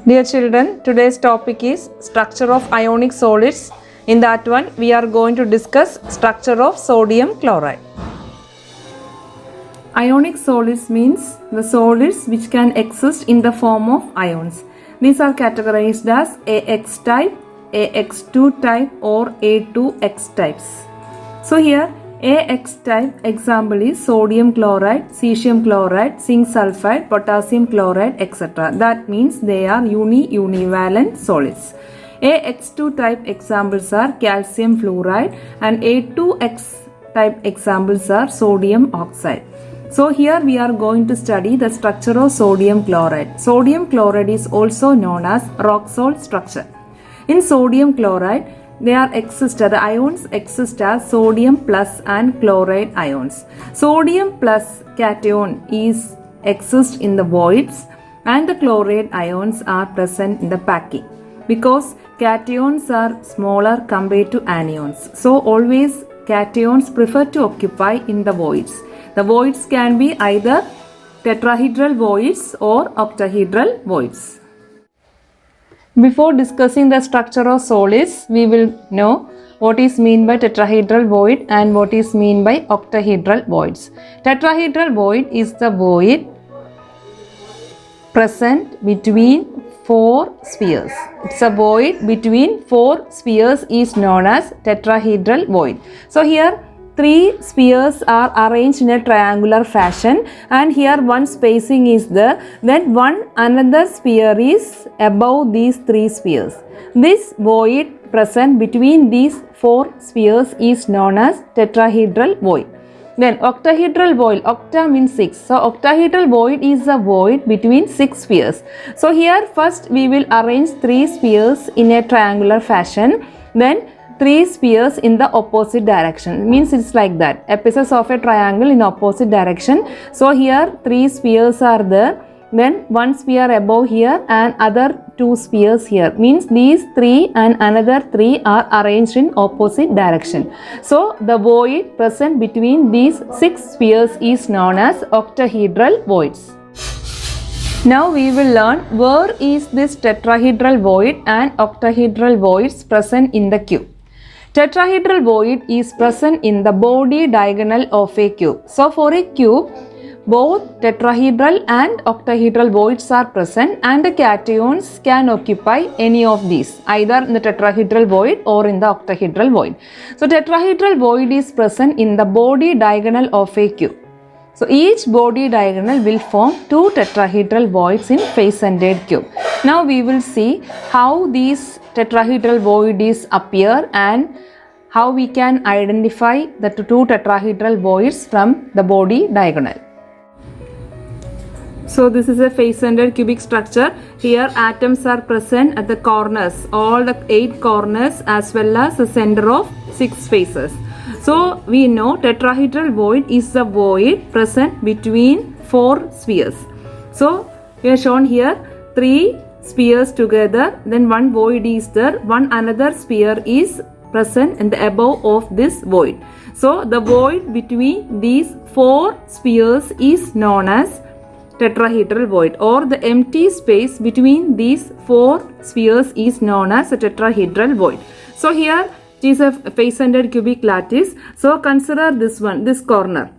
Dear children, today's topic is structure of ionic solids. In that one, we are going to discuss structure of sodium chloride. Ionic solids means the solids which can exist in the form of ions. These are categorized as AX type, AX2 type or A2X types. So here AX type example is sodium chloride, cesium chloride, zinc sulfide, potassium chloride, etc. That means they are univalent solids. AX2 type examples are calcium fluoride and A2X type examples are sodium oxide. So here we are going to study the structure of sodium chloride. Sodium chloride is also known as rock salt structure. In sodium chloride, the ions exist as sodium plus and chloride ions. Sodium plus cation exists in the voids and the chloride ions are present in the packing because cations are smaller compared to anions. So always cations prefer to occupy in the voids. The voids can be either tetrahedral voids or octahedral voids. Before discussing the structure of solids, we will know what is meant by tetrahedral void and what is meant by octahedral voids. Tetrahedral void is the void present between four spheres. It's a void between four spheres is known as tetrahedral void. So here three spheres are arranged in a triangular fashion and here one spacing is there, then another sphere is above these three spheres. This void present between these four spheres is known as tetrahedral void. Then octahedral void, octa means 6. So octahedral void is a void between 6 spheres. So here first we will arrange three spheres in a triangular fashion, then three spheres in the opposite direction. Means it's like that. Apices of a triangle in opposite direction. So here three spheres are there. Then one sphere above here and other two spheres here. Means these three and another three are arranged in opposite direction. So the void present between these 6 spheres is known as octahedral voids. Now we will learn where is this tetrahedral void and octahedral voids present in the cube. Tetrahedral void is present in the body diagonal of a cube. So for a cube, both tetrahedral and octahedral voids are present and the cations can occupy any of these, either in the tetrahedral void or in the octahedral void. So tetrahedral void is present in the body diagonal of a cube. So each body diagonal will form two tetrahedral voids in face-centered cube. Now we will see how these tetrahedral voids appear and how we can identify the two tetrahedral voids from the body diagonal. So this is a face-centered cubic structure. Here atoms are present at the corners, all the 8 corners as well as the center of 6 faces. So we know tetrahedral void is the void present between 4 spheres. So we have shown here 3 spheres together, then one void is there, another sphere is present in the above of this void. So the void between these 4 spheres is known as tetrahedral void, or the empty space between these 4 spheres is known as a tetrahedral void. So here it is a face-centered cubic lattice. So consider this one, this corner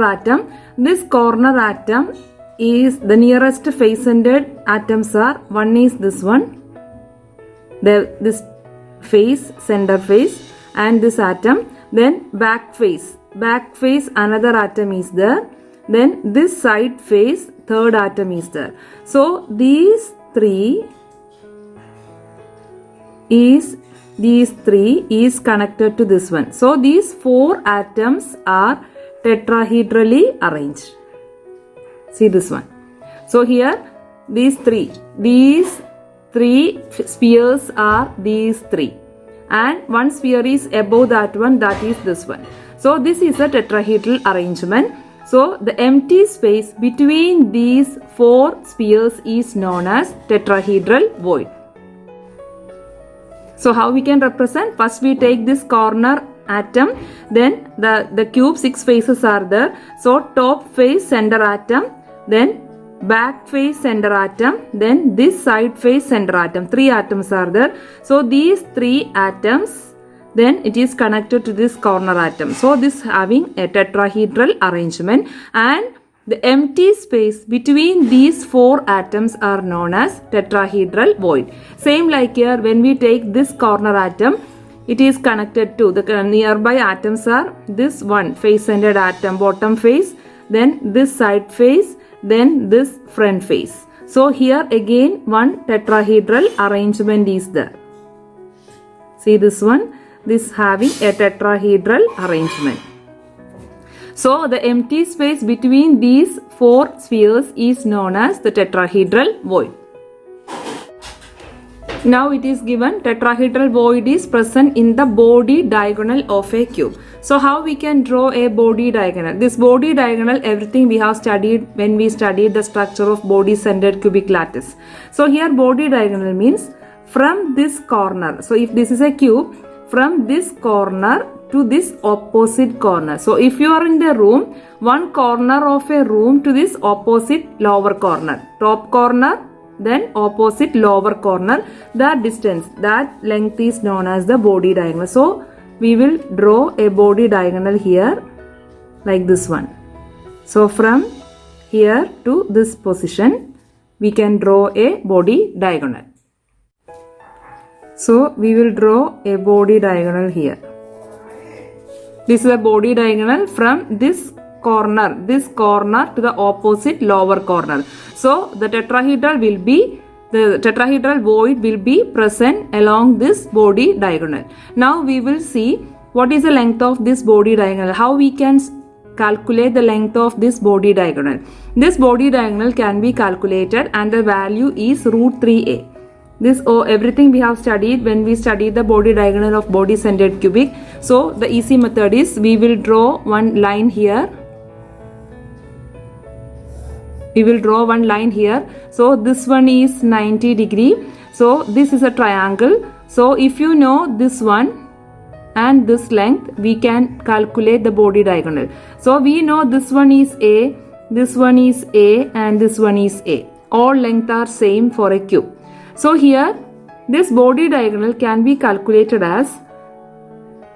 atom. This corner atom is the nearest face-centered atoms are, one is this one, this face, center face, and this atom. Then back face another atom is there. Then this side face, third atom is there. So these three is connected to this one. So these 4 atoms are tetrahedrally arranged. See this one. So here these three spheres are these 3 and one sphere is above that one, that is this one. So this is a tetrahedral arrangement. So the empty space between these 4 spheres is known as tetrahedral void. So how we can represent? First we take this corner atom, then the cube 6 faces are there. So top face center atom, then back face center atom, then this side face center atom. 3 atoms are there. So these 3 atoms, then it is connected to this corner atom. So this having a tetrahedral arrangement, and the empty space between these 4 atoms are known as tetrahedral void. Same like here, when we take this corner atom, it is connected to the nearby atoms are this one face-centered atom, bottom face, then this side face, then this front face. So here again one tetrahedral arrangement is there. See this one, this having a tetrahedral arrangement. So the empty space between these 4 spheres is known as the tetrahedral void. Now it is given tetrahedral void is present in the body diagonal of a cube. So how we can draw a body diagonal? This body diagonal, everything we have studied when we studied the structure of body centered cubic lattice. So here body diagonal means from this corner. So if this is a cube, from this corner to this opposite corner. So if you are in the room, one corner of a room to this opposite lower corner, top corner, then opposite lower corner, that distance, that length is known as the body diagonal. So we will draw a body diagonal here like this one. So from here to this position, we can draw a body diagonal. So we will draw a body diagonal here. This is a body diagonal from this corner to the opposite lower corner. So the tetrahedral void will be present along this body diagonal. Now we will see what is the length of this body diagonal, how we can calculate the length of this body diagonal. This body diagonal can be calculated and the value is root 3a. This everything we have studied when we studied the body diagonal of body centered cubic. So the easy method is we will draw one line here. We will draw one line here. So this one is 90 degree. So this is a triangle. So if you know this one and this length, we can calculate the body diagonal. So we know this one is A, this one is A, and this one is A. All length are same for a cube. So here this body diagonal can be calculated as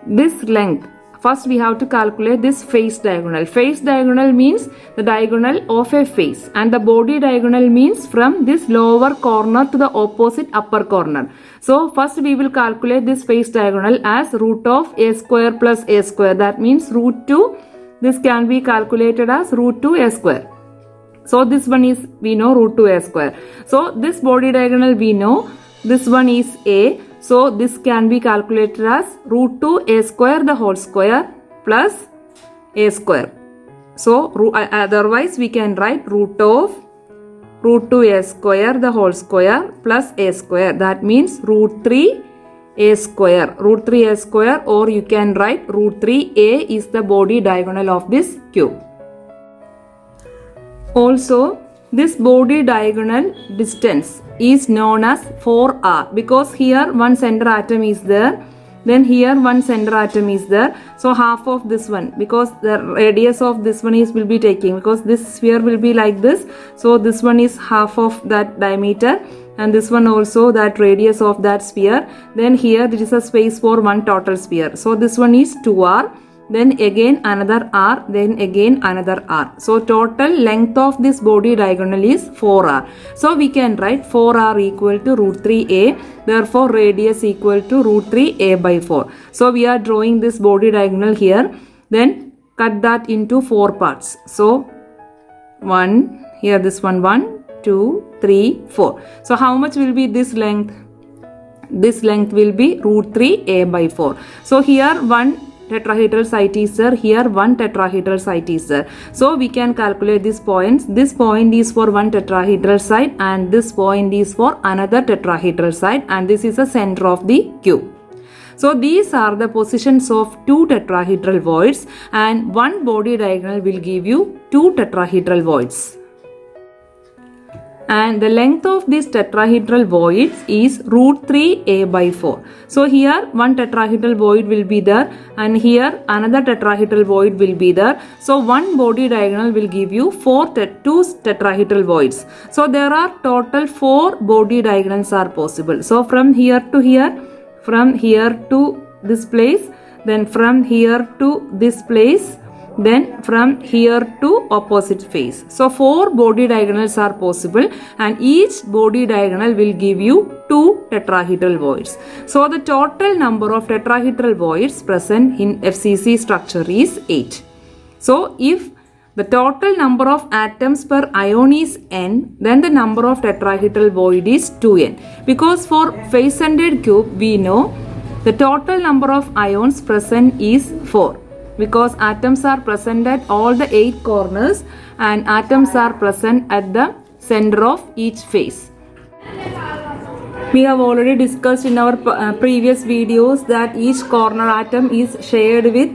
this length. First we have to calculate this face diagonal. Face diagonal means the diagonal of a face, and the body diagonal means from this lower corner to the opposite upper corner. So first we will calculate this face diagonal as root of a square plus a square. That means root 2. This can be calculated as root 2a square. So this one is, we know, root 2a square. So this body diagonal we know, this one is A. So this can be calculated as root 2a square the whole square plus a square. So otherwise we can write root of root 2a square the whole square plus a square. That means root 3a square. Root 3a square, or you can write root 3a is the body diagonal of this cube. Also, this body diagonal distance is known as 4r, because here one center atom is there, then here one center atom is there. So half of this one, because the radius of this one will be taking, because this sphere will be like this. So this one is half of that diameter, and this one also that radius of that sphere. Then here there is a space for one total sphere. So this one is 2r. Then again another r, then again another r. So total length of this body diagonal is 4r. So we can write 4r equal to root 3a. Therefore radius equal to root 3a by 4. So we are drawing this body diagonal here. Then cut that into 4 parts. So 1, here this one 1, 2, 3, 4. So how much will be this length? This length will be root 3a by 4. So here one tetrahedral site is there, here one tetrahedral site is there. So we can calculate these points. This point is for one tetrahedral site and this point is for another tetrahedral site, and this is the center of the cube. So these are the positions of two tetrahedral voids, and one body diagonal will give you two tetrahedral voids. and the length of this tetrahedral void is root 3a by 4. So here one tetrahedral void will be there, and here another tetrahedral void will be there. So one body diagonal will give you two tetrahedral voids. So there are total 4 body diagonals are possible. So from here to here, from here to this place, then from here to this place, then from here to opposite face. So 4 body diagonals are possible, and each body diagonal will give you 2 tetrahedral voids. So the total number of tetrahedral voids present in FCC structure is 8. So if the total number of atoms per ion is n, then the number of tetrahedral void is 2n. Because for face-centered cube we know the total number of ions present is 4. Because atoms are present at all the 8 corners and atoms are present at the center of each face. We have already discussed in our previous videos that each corner atom is shared with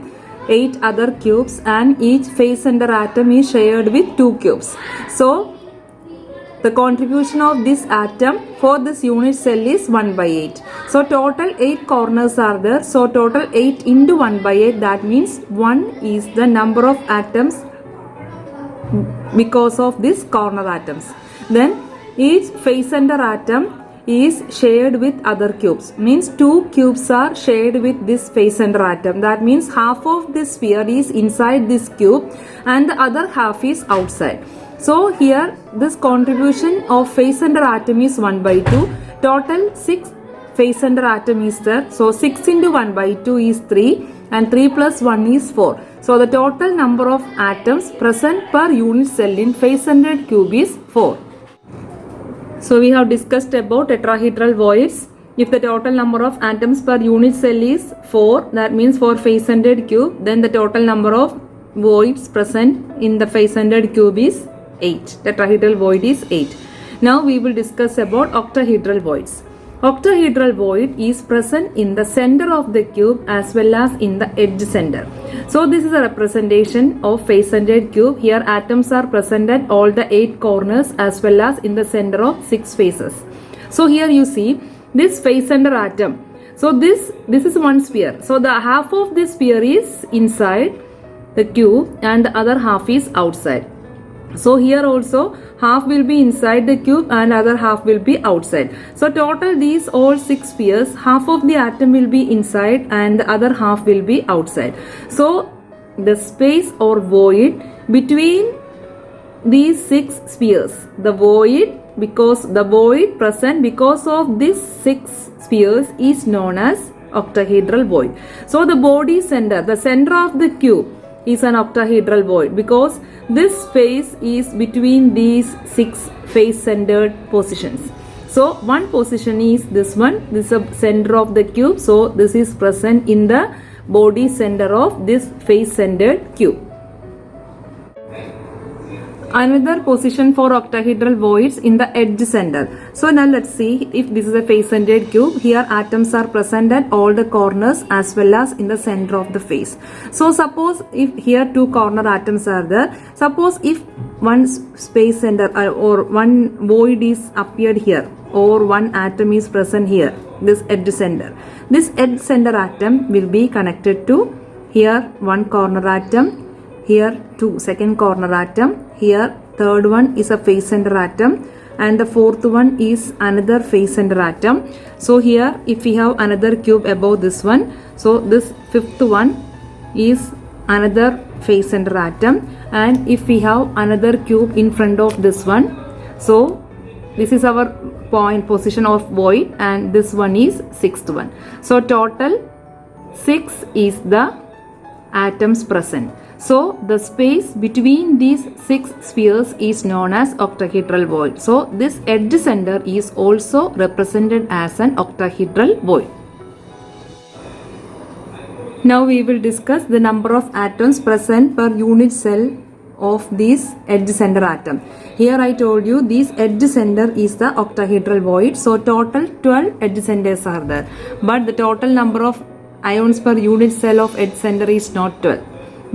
8 other cubes and each face center atom is shared with 2 cubes. So the contribution of this atom for this unit cell is 1 by 8. So total 8 corners are there. So total 8 into 1 by 8, that means 1 is the number of atoms because of these corner atoms. Then each face center atom is shared with other cubes. Means 2 cubes are shared with this face center atom. That means half of this sphere is inside this cube and the other half is outside. So here this contribution of face center atom is 1 by 2. Total 6 face center atom is there. So 6 into 1 by 2 is 3 and 3 plus 1 is 4. So the total number of atoms present per unit cell in face centered cube is 4. So we have discussed about tetrahedral voids. If the total number of atoms per unit cell is 4, that means for face centered cube, then the total number of voids present in the face centered cube is 8. Tetrahedral void is 8. Now we will discuss about octahedral voids. Octahedral void is present in the center of the cube as well as in the edge center. So this is a representation of face-centered cube. Here atoms are present at all the 8 corners as well as in the center of 6 faces. So here you see this face center atom. So this is one sphere. So the half of this sphere is inside the cube and the other half is outside. So here also half will be inside the cube and other half will be outside. So total these all 6 spheres, half of the atom will be inside and the other half will be outside. So the space or void between these 6 spheres, the void present because of these 6 spheres is known as octahedral void. So the body center, the center of the cube is an octahedral void because this space is between these 6 face-centered positions. So one position is this one. This is the center of the cube. So this is present in the body center of this face-centered cube. Another position for octahedral voids in the edge center. So now let's see if this is a face-centered cube. Here atoms are present at all the corners as well as in the center of the face. So suppose if here 2 corner atoms are there. Suppose if one space center or one void is appeared here or one atom is present here, this edge center. This edge center atom will be connected to here 1 corner atom, here 2 second corner atom, here third one is a face center atom and the fourth one is another face center atom. So here if we have another cube above this one, so this fifth one is another face center atom, and if we have another cube in front of this one, so this is our point position of void and this one is sixth one. So total 6 is the atoms present. So the space between these 6 spheres is known as octahedral void. So this edge center is also represented as an octahedral void. Now we will discuss the number of atoms present per unit cell of this edge center atom. Here I told you this edge center is the octahedral void. So total 12 edge centers are there. But the total number of ions per unit cell of edge center is not 12.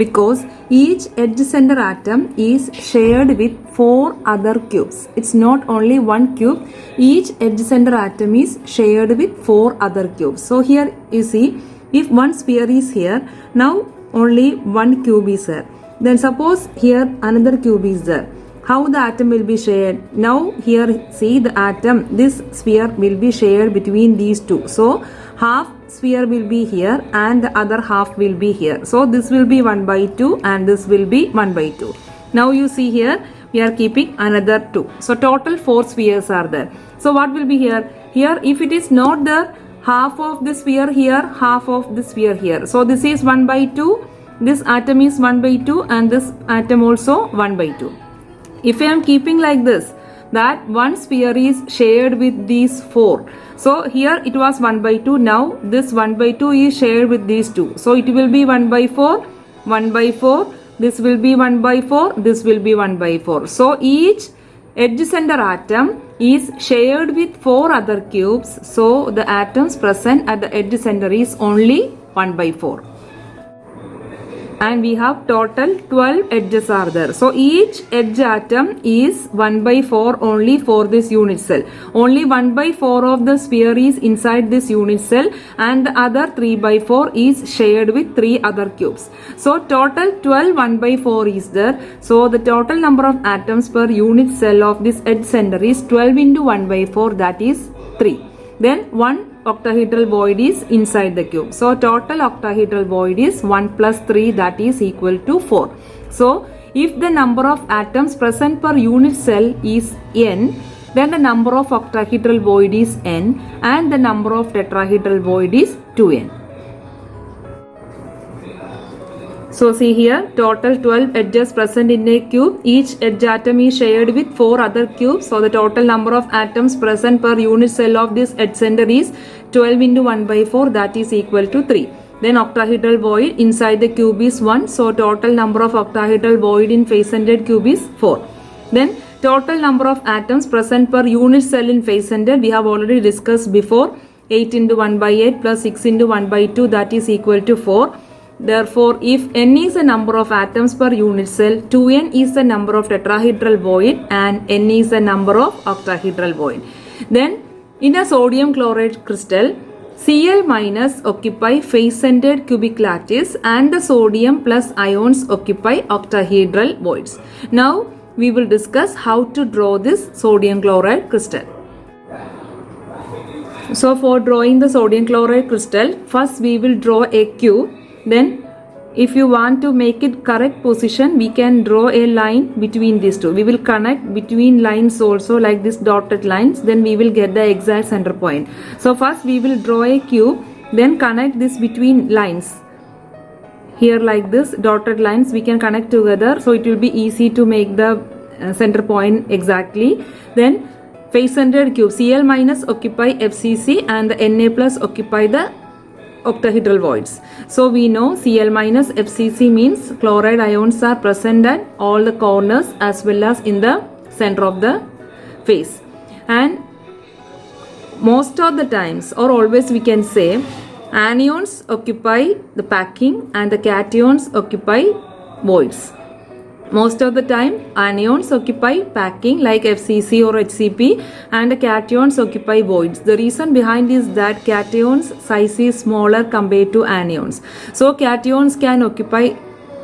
because each edge center atom is shared with 4 other cubes. It's not only one cube, each edge center atom is shared with 4 other cubes. So here you see, if one sphere is here, now only one cube is there. Then suppose here another cube is there. How the atom will be shared? Now here see the atom, this sphere will be shared between these two. So half sphere will be here and the other half will be here. So this will be 1 by 2 and this will be 1 by 2. Now you see here we are keeping another 2. So total 4 spheres are there. So what will be here? Here if it is not there, half of the sphere here, half of the sphere here. So this is 1 by 2, this atom is 1 by 2 and this atom also 1 by 2. If I am keeping like this, that one sphere is shared with these 4. So here it was 1 by 2. Now this 1 by 2 is shared with these 2. So it will be 1 by 4, 1 by 4. This will be 1 by 4. This will be 1 by 4. So each edge center atom is shared with 4 other cubes. So the atoms present at the edge center is only 1 by 4. And we have total 12 edges are there. So each edge atom is 1 by 4 only for this unit cell. Only 1 by 4 of the sphere is inside this unit cell and the other 3 by 4 is shared with 3 other cubes. So total 12 1 by 4 is there. So the total number of atoms per unit cell of this edge center is 12 into 1 by 4, that is 3. Then one octahedral void is inside the cube. So total octahedral void is 1 plus 3, that is equal to 4. So if the number of atoms present per unit cell is n, then the number of octahedral void is n and the number of tetrahedral void is 2n. So see here, total 12 edges present in a cube. Each edge atom is shared with 4 other cubes. So the total number of atoms present per unit cell of this edge center is 12 into 1 by 4, that is equal to 3. Then octahedral void inside the cube is 1. So total number of octahedral void in face-centered cube is 4. Then total number of atoms present per unit cell in face-centered we have already discussed before. 8 into 1 by 8 plus 6 into 1 by 2, that is equal to 4. Therefore, if n is the number of atoms per unit cell, 2n is the number of tetrahedral void and n is the number of octahedral void. Then, in a sodium chloride crystal, Cl minus occupy face-centered cubic lattice and the sodium plus ions occupy octahedral voids. Now, we will discuss how to draw this sodium chloride crystal. So, for drawing the sodium chloride crystal, first we will draw a cube. Then if you want to make it correct position, we can draw a line between these two. We will connect between lines also, like this dotted lines. Then we will get the exact center point. So first we will draw a cube, then connect this between lines. Here like this dotted lines we can connect together. So it will be easy to make the center point exactly. Then face-centered cube, Cl minus occupy FCC and the Na plus occupy the octahedral voids. So we know Cl minus FCC means chloride ions are present at all the corners as well as in the center of the face. And most of the times, or always, we can say anions occupy the packing and the cations occupy voids. Most of the time anions occupy packing like FCC or HCP and the cations occupy voids. The reason behind is that cations size is smaller compared to anions. So cations can occupy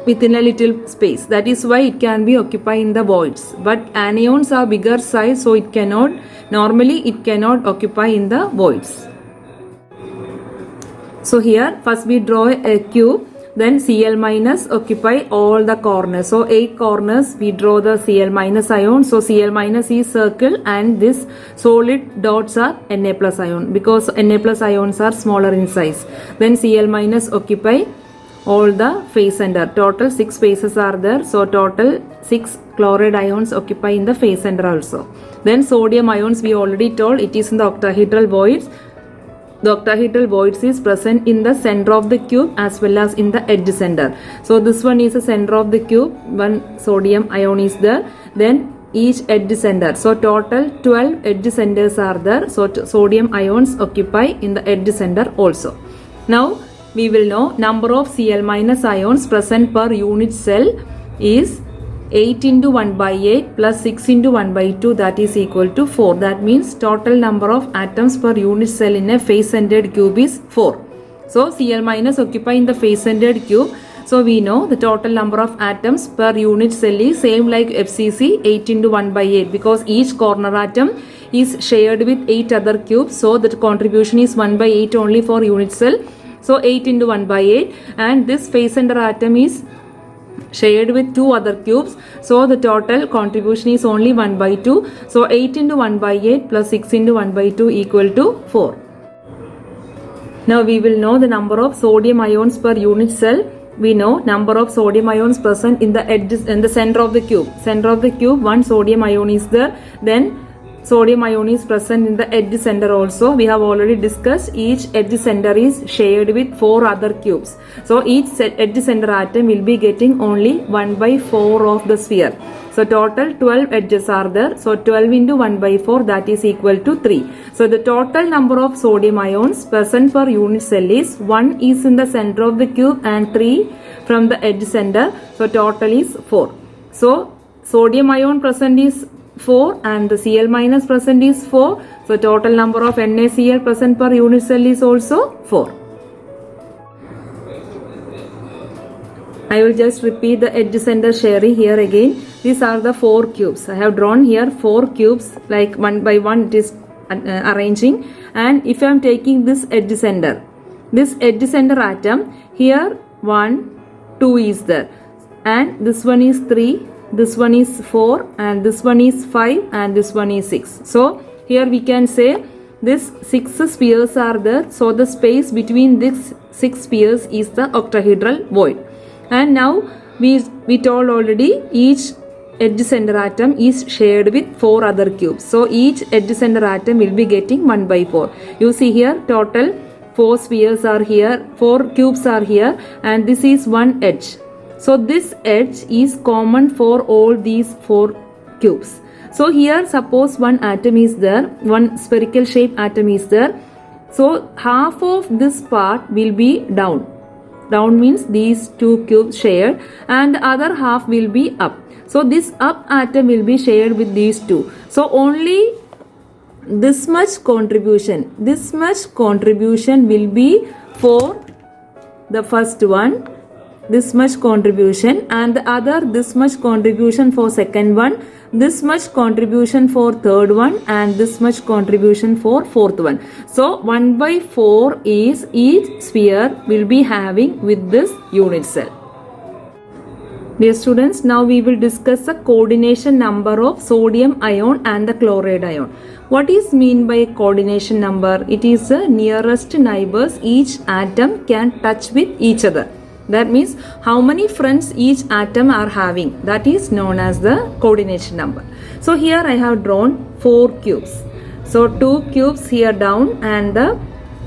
within a little space. That is why it can be occupied in the voids. But anions are bigger size, so it cannot occupy in the voids. So here first we draw a cube. Then Cl minus occupy all the corners. So 8 corners we draw the Cl minus ion. So Cl minus is circle and this solid dots are Na plus ion because Na plus ions are smaller in size. Then Cl minus occupy all the face center. Total 6 faces are there. So total 6 chloride ions occupy in the face center also. Then sodium ions we already told it is in the octahedral voids. The octahedral voids is present in the center of the cube as well as in the edge center. So this one is the center of the cube. One sodium ion is there. Then each edge center. So total 12 edge centers are there. So sodium ions occupy in the edge center also. Now we will know number of Cl minus ions present per unit cell is 8 into 1 by 8 plus 6 into 1 by 2, that is equal to 4. That means total number of atoms per unit cell in a face-centered cube is 4. So Cl minus occupy in the face-centered cube. So we know the total number of atoms per unit cell is same like FCC, 8 into 1 by 8, because each corner atom is shared with 8 other cubes. So the contribution is 1 by 8 only for unit cell. So 8 into 1 by 8, and this face center atom is shared with 2 other cubes. So the total contribution is only 1 by 2. So 8 into 1 by 8 plus 6 into 1 by 2 equal to 4. Now we will know the number of sodium ions per unit cell. We know number of sodium ions present in the edges in the center of the cube. Center of the cube, one sodium ion is there. Then sodium ion is present in the edge center also. We have already discussed each edge center is shared with 4 other cubes. So each edge center atom will be getting only 1 by 4 of the sphere. So total 12 edges are there. So 12 into 1 by 4, that is equal to 3. So the total number of sodium ions present per unit cell is 1 is in the center of the cube and 3 from the edge center. So total is 4. So sodium ion present is 4 and the Cl minus present is 4. So total number of NaCl present per unit cell is also 4. I will just repeat the edge center sharing here again. These are the 4 cubes. I have drawn here 4 cubes, like one by one it is arranging. And if I am taking this edge center atom, here 1, 2 is there. And this one is 3, this one is 4, and this one is 5, and this one is 6. So here we can say this 6 spheres are there. So the space between these 6 spheres is the octahedral void. And now we told already each edge center atom is shared with 4 other cubes. So each edge center atom will be getting 1 by 4. You see here total 4 spheres are here, 4 cubes are here, and this is one edge. So this edge is common for all these 4 cubes. So here suppose one atom is there, one spherical shape atom is there. So half of this part will be down. Down means these 2 cubes shared, and the other half will be up. So this up atom will be shared with these 2. So only this much contribution will be for the first one, this much contribution, and the other this much contribution for second one, this much contribution for third one, and this much contribution for fourth one. So 1 by 4 is each sphere will be having with this unit cell. Dear students, now we will discuss the coordination number of sodium ion and the chloride ion. What is mean by coordination number? It is the nearest neighbors each atom can touch with each other. That means how many friends each atom are having. That is known as the coordination number. So here I have drawn 4 cubes. So 2 cubes here down and the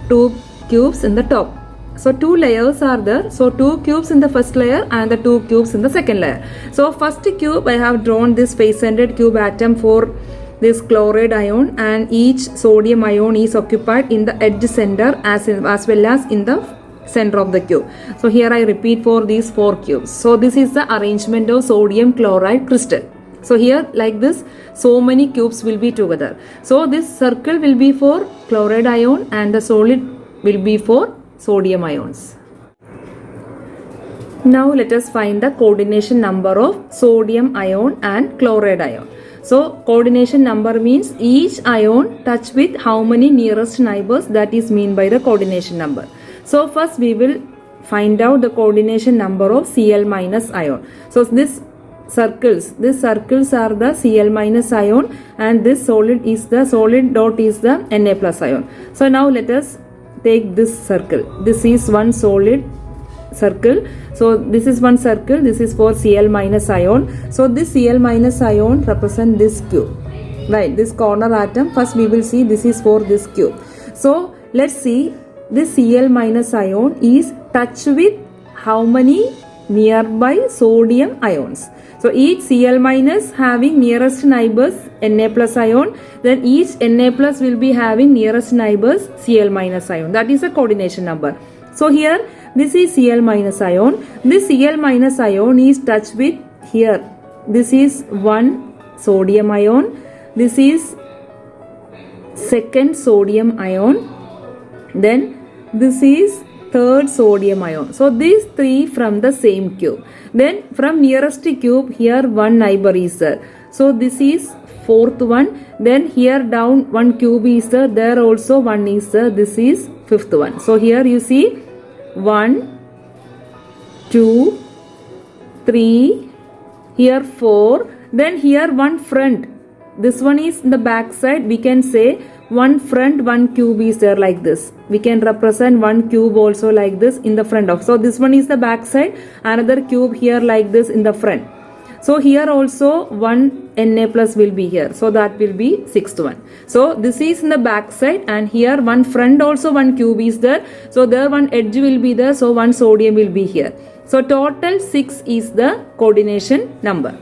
2 cubes in the top. So 2 layers are there. So 2 cubes in the first layer and the 2 cubes in the second layer. So first cube I have drawn this face-centered cube atom for this chloride ion, and each sodium ion is occupied in the edge center as well as in the center of the cube. So here I repeat for these 4 cubes. So this is the arrangement of sodium chloride crystal. So here like this so many cubes will be together. So this circle will be for chloride ion and the solid will be for sodium ions. Now let us find the coordination number of sodium ion and chloride ion. So coordination number means each ion touch with how many nearest neighbors, that is mean by the coordination number. So first we will find out the coordination number of Cl minus ion. So these circles are the Cl minus ion, and this solid dot is the Na plus ion. So now let us take this circle. This is one solid circle. So this is one circle. This is for Cl minus ion. So this Cl minus ion represent this cube. Right, this corner atom. First we will see this is for this cube. So let's see. This Cl minus ion is touched with how many nearby sodium ions. So each Cl minus having nearest neighbors Na plus ion, then each Na plus will be having nearest neighbors Cl minus ion. That is a coordination number. So here this is Cl minus ion. This Cl minus ion is touched with here. This is one sodium ion. This is second sodium ion. Then this is third sodium ion. So these three from the same cube. Then from nearest cube here one neighbor is there. So this is fourth one. Then here down one cube is there. There also one is there. This is fifth one. So here you see 1, 2, 3, here 4. Then here one front. This one is in the back side. We can say one front, one cube is there like this. We can represent one cube also like this in the front of. So this one is the back side. Another cube here like this in the front. So here also one Na plus will be here. So that will be sixth one. So this is in the back side, and here one front also one cube is there. So there one edge will be there. So one sodium will be here. So total 6 is the coordination number.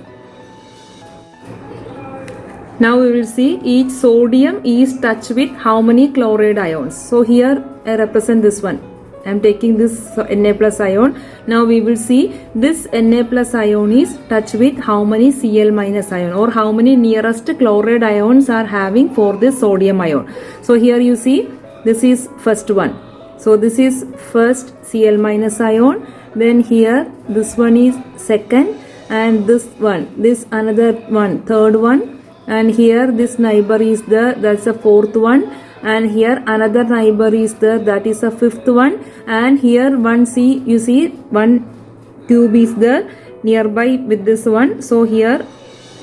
Now we will see each sodium is touched with how many chloride ions. So here I represent this one. I am taking this Na plus ion. Now we will see this Na plus ion is touched with how many Cl minus ion, or how many nearest chloride ions are having for this sodium ion. So here you see this is first one. So this is first Cl minus ion. Then here this one is second, and this one, this another one, third one. And here this neighbor is there, that's a fourth one. And here another neighbor is there, that is a fifth one. And here one see, you see one cube is there nearby with this one. So here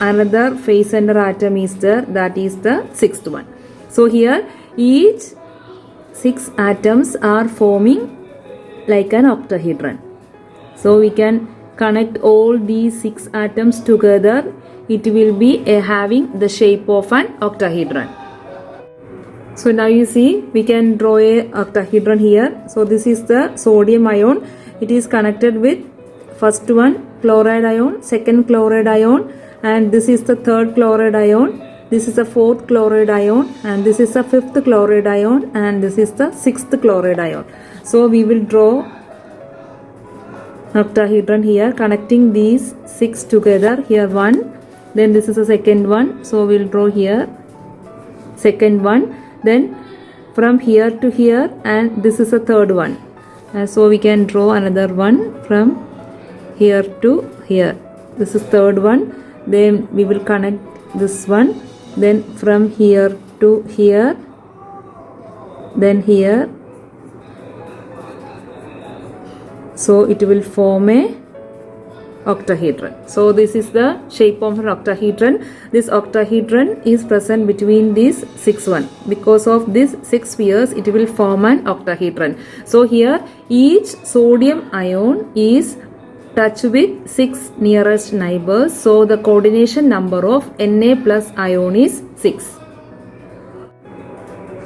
another phase center atom is there, that is the sixth one. So here each 6 atoms are forming like an octahedron. So we can connect all these 6 atoms together. It will be having the shape of an octahedron. So now you see we can draw a octahedron here. So this is the sodium ion. It is connected with first one chloride ion, second chloride ion, and this is the third chloride ion. This is the fourth chloride ion, and this is the fifth chloride ion, and this is the sixth chloride ion. So we will draw octahedron here connecting these 6 together. Here one. Then this is the second one. So we will draw here second one. Then from here to here, and this is the third one. So we can draw another one from here to here. This is third one. Then we will connect this one. Then from here to here. Then here. So it will form a octahedron. So this is the shape of an octahedron. This octahedron is present between these 6 one. Because of these 6 spheres, it will form an octahedron. So here each sodium ion is touched with 6 nearest neighbors. So the coordination number of Na plus ion is 6.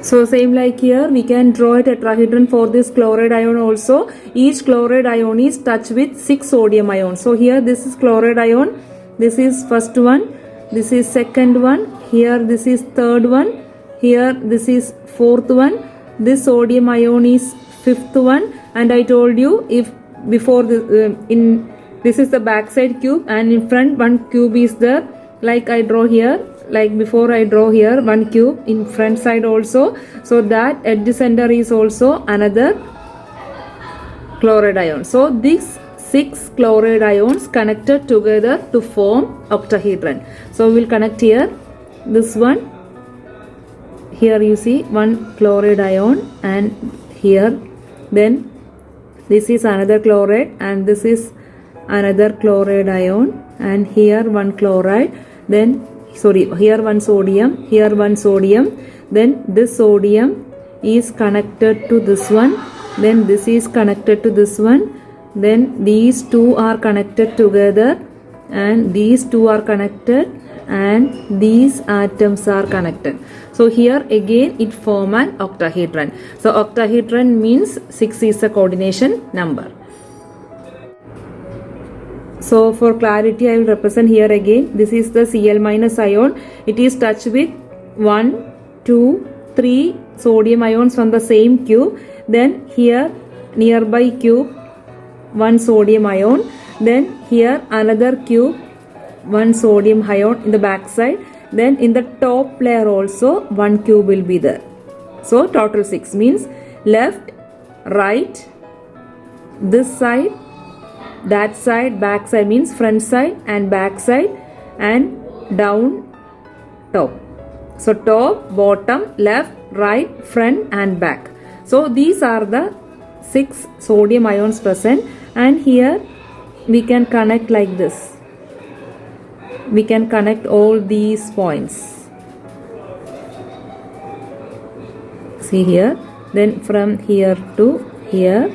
So same like here, we can draw a tetrahedron for this chloride ion also. Each chloride ion is touched with 6 sodium ions. So here this is chloride ion. This is first one. This is second one. Here this is third one. Here this is fourth one. This sodium ion is fifth one. And I told you, if before this is the backside cube, and in front one cube is there, like I draw here. Like before I draw here one cube in front side also. So that edge center is also another chloride ion. So these 6 chloride ions connected together to form octahedron. So we will connect here this one. Here you see one chloride ion, and here then this is another chloride, and this is another chloride ion, and here one chloride, then here one sodium, here one sodium. Then this sodium is connected to this one. Then this is connected to this one. Then these two are connected together, and these two are connected, and these atoms are connected. So here again it form an octahedron. So octahedron means 6 is the coordination number. So for clarity, I will represent here again. This is the Cl minus ion. It is touched with 1, 2, 3 sodium ions from the same cube. Then here nearby cube, 1 sodium ion. Then here another cube, 1 sodium ion in the back side. Then in the top layer also 1 cube will be there. So total 6 means left, right, this side, that side, back side means front side and back side, and down, top. So top, bottom, left, right, front and back. So these are the 6 sodium ions present, and here we can connect like this. We can connect all these points. See here, then from here to here,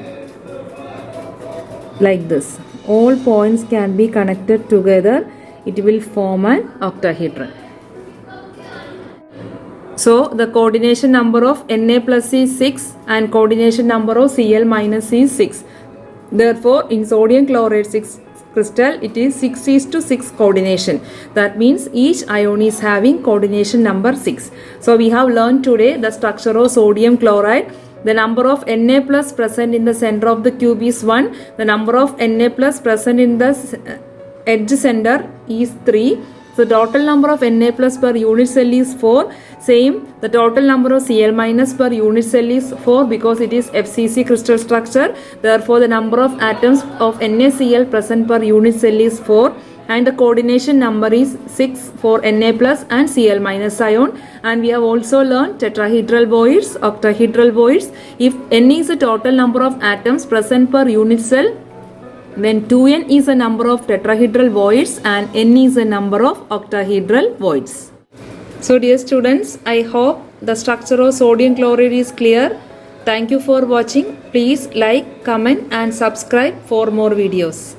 like this. All points can be connected together. It will form an octahedron. So the coordination number of Na plus is 6 and coordination number of Cl minus is 6. Therefore, in sodium chloride 6 crystal, it is 6:6 coordination. That means each ion is having coordination number 6. So we have learned today the structure of sodium chloride. The number of Na plus present in the center of the cube is 1. The number of Na plus present in the edge center is 3. So total number of Na plus per unit cell is 4. Same, the total number of Cl minus per unit cell is 4 because it is FCC crystal structure. Therefore, the number of atoms of NaCl present per unit cell is 4. And the coordination number is 6 for Na plus and Cl minus ion. And we have also learned tetrahedral voids, octahedral voids. If N is the total number of atoms present per unit cell, then 2n is the number of tetrahedral voids and n is the number of octahedral voids. So dear students, I hope the structure of sodium chloride is clear. Thank you for watching. Please like, comment and subscribe for more videos.